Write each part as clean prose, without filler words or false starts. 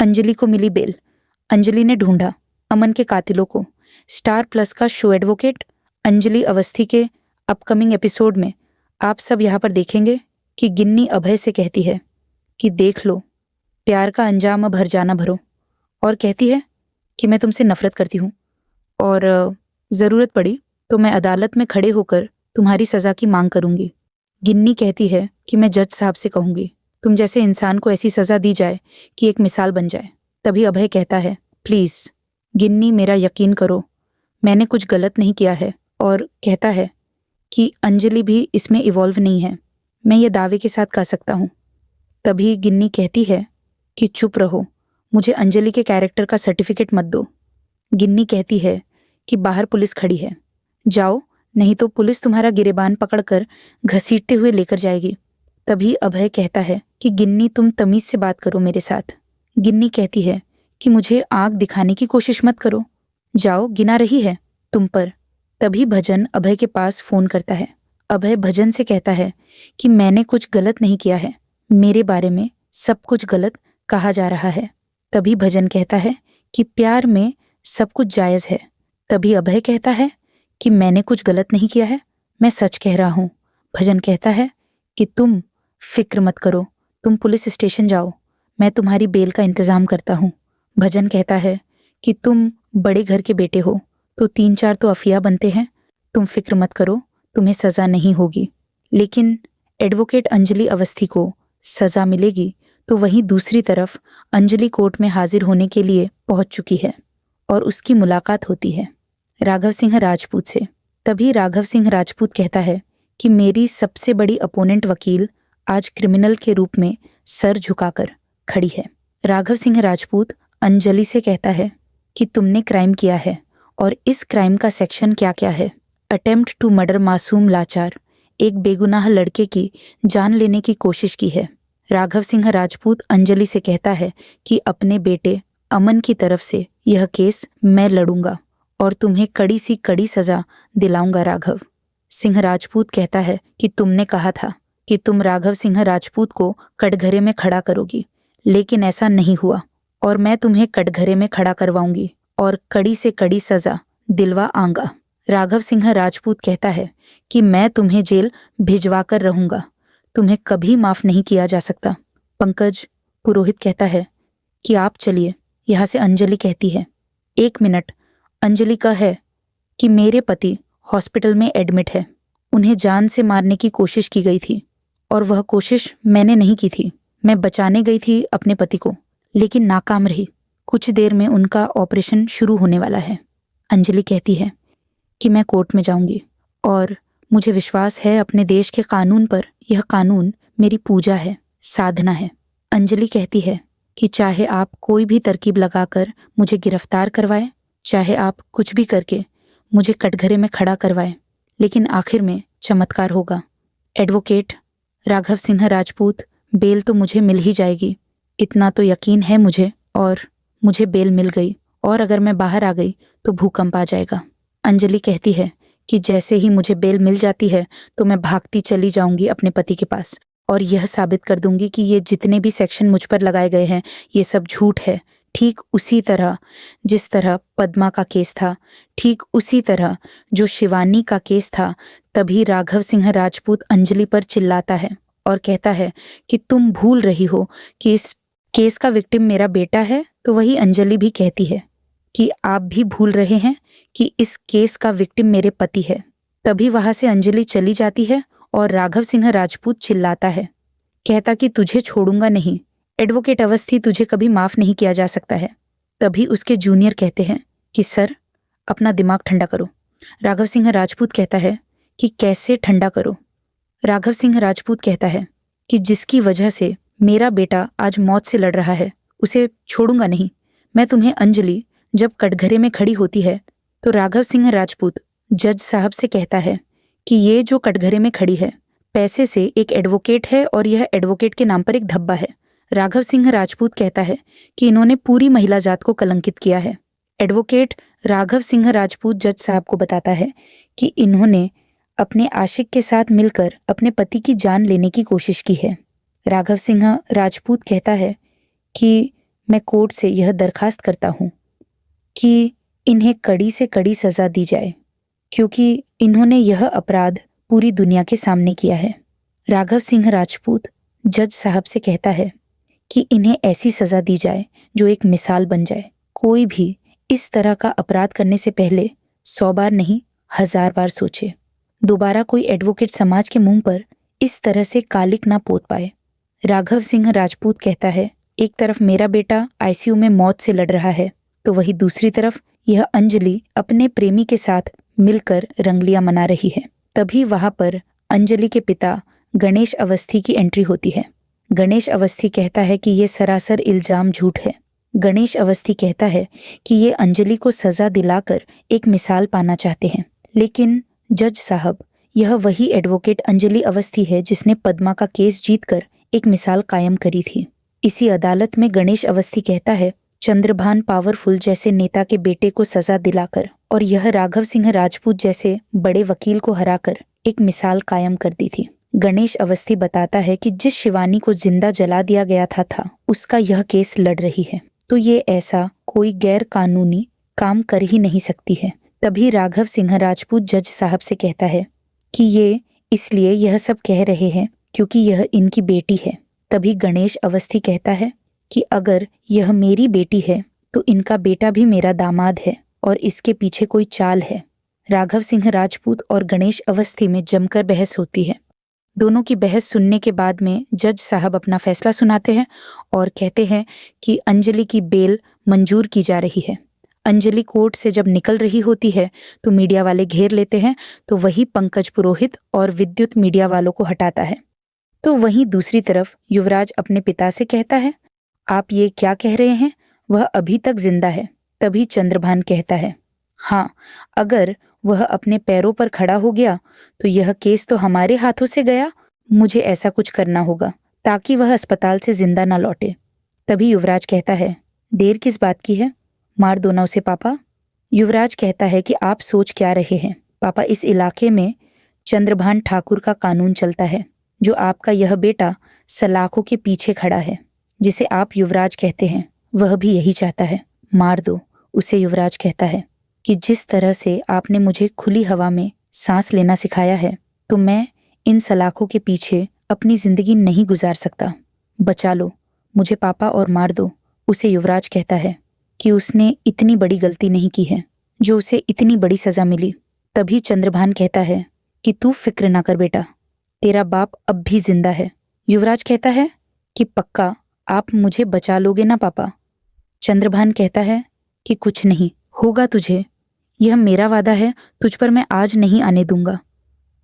अंजलि को मिली बेल। अंजलि ने ढूंढा अमन के कातिलों को। स्टार प्लस का शो एडवोकेट अंजलि अवस्थी के अपकमिंग एपिसोड में आप सब यहाँ पर देखेंगे कि गिन्नी अभय से कहती है कि देख लो, प्यार का अंजाम अब हर जाना भरो, और कहती है कि मैं तुमसे नफरत करती हूँ और ज़रूरत पड़ी तो मैं अदालत में खड़े होकर तुम्हारी सज़ा की मांग करूँगी। गिन्नी कहती है कि मैं जज साहब से कहूँगी तुम जैसे इंसान को ऐसी सज़ा दी जाए कि एक मिसाल बन जाए। तभी अभय कहता है, प्लीज़ गिन्नी, मेरा यकीन करो, मैंने कुछ गलत नहीं किया है। और कहता है कि अंजलि भी इसमें इवॉल्व नहीं है, मैं ये दावे के साथ कह सकता हूँ। तभी गिन्नी कहती है कि चुप रहो, मुझे अंजलि के कैरेक्टर का सर्टिफिकेट मत दो। गिन्नी कहती है कि बाहर पुलिस खड़ी है, जाओ, नहीं तो पुलिस तुम्हारा गिरेबान पकड़कर घसीटते हुए लेकर जाएगी। तभी अभय कहता है कि गिन्नी, तुम तमीज़ से बात करो मेरे साथ। गिन्नी कहती है कि मुझे आग दिखाने की कोशिश मत करो, जाओ, गिना रही है तुम पर। तभी भजन अभय के पास फ़ोन करता है। अभय भजन से कहता है कि मैंने कुछ गलत नहीं किया है, मेरे बारे में सब कुछ गलत कहा जा रहा है। तभी भजन कहता है कि प्यार में सब कुछ जायज़ है। तभी अभय कहता है कि मैंने कुछ गलत नहीं किया है, मैं सच कह रहा हूँ। भजन कहता है कि तुम फिक्र मत करो, तुम पुलिस स्टेशन जाओ, मैं तुम्हारी बेल का इंतज़ाम करता हूँ। भजन कहता है कि तुम बड़े घर के बेटे हो तो 3-4 तो अफिया बनते हैं, तुम फिक्र मत करो, तुम्हें सज़ा नहीं होगी। लेकिन एडवोकेट अंजलि अवस्थी को सज़ा मिलेगी तो वहीं दूसरी तरफ अंजलि कोर्ट में हाजिर होने के लिए पहुंच चुकी है और उसकी मुलाकात होती है राघव सिंह राजपूत से। तभी राघव सिंह राजपूत कहता है कि मेरी सबसे बड़ी अपोनेंट वकील आज क्रिमिनल के रूप में सर झुकाकर खड़ी है। राघव सिंह राजपूत अंजलि से कहता है कि तुमने क्राइम किया है और इस क्राइम का सेक्शन क्या क्या है। अटेम्प्ट टू मर्डर, मासूम लाचार, एक बेगुनाह लड़के की जान लेने की कोशिश की है। राघव सिंह राजपूत अंजलि से कहता है कि अपने बेटे अमन की तरफ से यह केस मैं लड़ूंगा और तुम्हें कड़ी सी कड़ी सजा दिलाऊंगा। राघव सिंह राजपूत कहता है कि तुमने कहा था कि तुम राघव सिंह राजपूत को कटघरे में खड़ा करोगी, लेकिन ऐसा नहीं हुआ और मैं तुम्हें कटघरे में खड़ा करवाऊंगी और कड़ी से कड़ी सजा दिलवा आऊंगा। राघव सिंह राजपूत कहता है कि मैं तुम्हें जेल भिजवा कर रहूंगा, तुम्हें कभी माफ नहीं किया जा सकता। पंकज पुरोहित कहता है कि आप चलिए यहाँ से। अंजलि कहती है, 1 मिनट। अंजलि का है कि मेरे पति हॉस्पिटल में एडमिट है, उन्हें जान से मारने की कोशिश की गई थी और वह कोशिश मैंने नहीं की थी, मैं बचाने गई थी अपने पति को, लेकिन नाकाम रही। कुछ देर में उनका ऑपरेशन शुरू होने वाला है। अंजलि कहती है कि मैं कोर्ट में जाऊंगी और मुझे विश्वास है अपने देश के कानून पर, यह कानून मेरी पूजा है, साधना है। अंजलि कहती है कि चाहे आप कोई भी तरकीब लगाकर मुझे गिरफ्तार करवाए, चाहे आप कुछ भी करके मुझे कटघरे में खड़ा करवाए, लेकिन आखिर में चमत्कार होगा। एडवोकेट राघव सिंह राजपूत, बेल तो मुझे मिल ही जाएगी, इतना तो यकीन है मुझे, और मुझे बेल मिल गई और अगर मैं बाहर आ गई तो भूकंप आ जाएगा। अंजलि कहती है कि जैसे ही मुझे बेल मिल जाती है तो मैं भागती चली जाऊंगी अपने पति के पास और यह साबित कर दूंगी कि ये जितने भी सेक्शन मुझ पर लगाए गए हैं ये सब झूठ है। ठीक उसी तरह जिस तरह पद्मा का केस था, ठीक उसी तरह जो शिवानी का केस था। तभी राघव सिंह राजपूत अंजलि पर चिल्लाता है और कहता है कि तुम भूल रही हो कि इस केस का विक्टिम मेरा बेटा है। तो वही अंजलि भी कहती है कि आप भी भूल रहे हैं कि इस केस का विक्टिम मेरे पति है। तभी वहां से अंजलि चली जाती है और राघव सिंह राजपूत चिल्लाता है, कहता कि तुझे छोड़ूंगा नहीं, एडवोकेट अवस्थी, तुझे कभी माफ नहीं किया जा सकता है। तभी उसके जूनियर कहते हैं कि सर, अपना दिमाग ठंडा करो। राघव सिंह राजपूत कहता है कि कैसे ठंडा करो। राघव सिंह राजपूत कहता है कि जिसकी वजह से मेरा बेटा आज मौत से लड़ रहा है उसे छोड़ूंगा नहीं मैं तुम्हें। अंजलि जब कटघरे में खड़ी होती है तो राघव सिंह राजपूत जज साहब से कहता है कि ये जो कटघरे में खड़ी है पैसे से एक एडवोकेट है और यह एडवोकेट के नाम पर एक धब्बा है। राघव सिंह राजपूत कहता है कि इन्होंने पूरी महिला जात को कलंकित किया है। एडवोकेट राघव सिंह राजपूत जज साहब को बताता है कि इन्होंने अपने आशिक के साथ मिलकर अपने पति की जान लेने की कोशिश की है। राघव सिंह राजपूत कहता है कि मैं कोर्ट से यह दरखास्त करता हूँ कि इन्हें कड़ी से कड़ी सजा दी जाए, क्योंकि इन्होंने यह अपराध पूरी दुनिया के सामने किया है। राघव सिंह राजपूत जज साहब से कहता है कि इन्हें ऐसी सजा दी जाए जो एक मिसाल बन जाए। कोई भी इस तरह का अपराध करने से पहले 100 बार नहीं 1000 बार सोचे। दोबारा कोई एडवोकेट समाज के मुंह पर इस तरह से कालिक ना पोत पाए। राघव सिंह राजपूत कहता है, एक तरफ मेरा बेटा आईसीयू में मौत से लड़ रहा है, तो वही दूसरी तरफ यह अंजलि अपने प्रेमी के साथ मिलकर रंगलियां मना रही है। तभी वहां पर अंजलि के पिता गणेश अवस्थी की एंट्री होती है। गणेश अवस्थी कहता है कि ये सरासर इल्जाम झूठ है। गणेश अवस्थी कहता है कि ये अंजलि को सजा दिलाकर एक मिसाल पाना चाहते हैं, लेकिन जज साहब, यह वही एडवोकेट अंजलि अवस्थी है जिसने पद्मा का केस जीतकर एक मिसाल कायम करी थी। इसी अदालत में गणेश अवस्थी कहता है, चंद्रभान पावरफुल जैसे नेता के बेटे को सजा दिलाकर और यह राघव सिंह राजपूत जैसे बड़े वकील को हराकर एक मिसाल कायम कर दी थी। गणेश अवस्थी बताता है कि जिस शिवानी को जिंदा जला दिया गया था उसका यह केस लड़ रही है, तो ये ऐसा कोई गैर कानूनी काम कर ही नहीं सकती है। तभी राघव सिंह राजपूत जज साहब से कहता है कि ये इसलिए यह सब कह रहे हैं क्योंकि यह इनकी बेटी है। तभी गणेश अवस्थी कहता है कि अगर यह मेरी बेटी है तो इनका बेटा भी मेरा दामाद है और इसके पीछे कोई चाल है। राघव सिंह राजपूत और गणेश अवस्थी में जमकर बहस होती है। दोनों की बहस सुनने के बाद में जज साहब अपना फैसला सुनाते हैं और कहते हैं कि अंजलि की बेल मंजूर की जा रही है। अंजलि कोर्ट से जब निकल रही होती है तो मीडिया वाले घेर लेते हैं, तो वही पंकज पुरोहित और विद्युत मीडिया वालों को हटाता है। तो वहीं दूसरी तरफ युवराज अपने पिता से कहता है, आप ये क्या कह रहे हैं, वह अभी तक जिंदा है। तभी चंद्रभान कहता है, हाँ, अगर वह अपने पैरों पर खड़ा हो गया तो यह केस तो हमारे हाथों से गया। मुझे ऐसा कुछ करना होगा ताकि वह अस्पताल से जिंदा ना लौटे। तभी युवराज कहता है, देर किस बात की है, मार दो ना उसे पापा। युवराज कहता है कि आप सोच क्या रहे हैं पापा, इस इलाके में चंद्रभान ठाकुर का कानून चलता है। जो आपका यह बेटा सलाखों के पीछे खड़ा है, जिसे आप युवराज कहते हैं, वह भी यही चाहता है। मार दो उसे। युवराज कहता है कि जिस तरह से आपने मुझे खुली हवा में सांस लेना सिखाया है, तो मैं इन सलाखों के पीछे अपनी जिंदगी नहीं गुजार सकता। बचा लो मुझे पापा और मार दो उसे। युवराज कहता है कि उसने इतनी बड़ी गलती नहीं की है जो उसे इतनी बड़ी सजा मिली। तभी चंद्रभान कहता है कि तू फिक्र ना कर बेटा, तेरा बाप अब भी जिंदा है। युवराज कहता है कि पक्का आप मुझे बचा लोगे ना पापा। चंद्रभान कहता है कि कुछ नहीं होगा तुझे, यह मेरा वादा है, तुझ पर मैं आज नहीं आने दूंगा।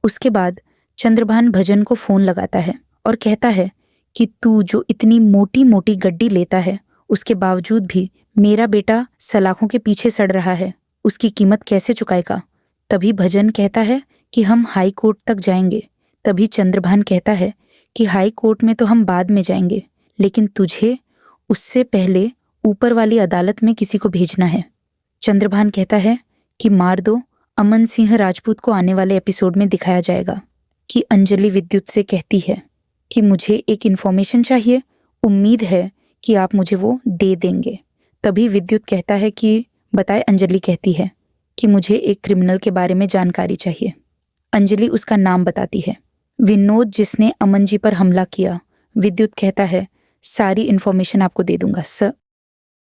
उसके बाद चंद्रभान भजन को फोन लगाता है और कहता है कि तू जो इतनी मोटी मोटी गड्डी लेता है, उसके बावजूद भी मेरा बेटा सलाखों के पीछे सड़ रहा है, उसकी कीमत कैसे चुकाएगा। तभी भजन कहता है कि हम हाई कोर्ट तक जाएंगे। तभी चंद्रभान कहता है कि हाई कोर्ट में तो हम बाद में जाएंगे, लेकिन तुझे उससे पहले ऊपर वाली अदालत में किसी को भेजना है। चंद्रभान कहता है कि मार दो। अमन सिंह राजपूत को आने वाले एपिसोड में दिखाया जाएगा कि अंजलि विद्युत से कहती है कि मुझे एक इन्फॉर्मेशन चाहिए, उम्मीद है कि आप मुझे वो दे देंगे। तभी विद्युत कहता है कि बताए। अंजलि कहती है कि मुझे एक क्रिमिनल के बारे में जानकारी चाहिए। अंजलि उसका नाम बताती है, विनोद, जिसने अमन जी पर हमला किया। विद्युत कहता है सारी इन्फॉर्मेशन आपको दे दूंगा सर।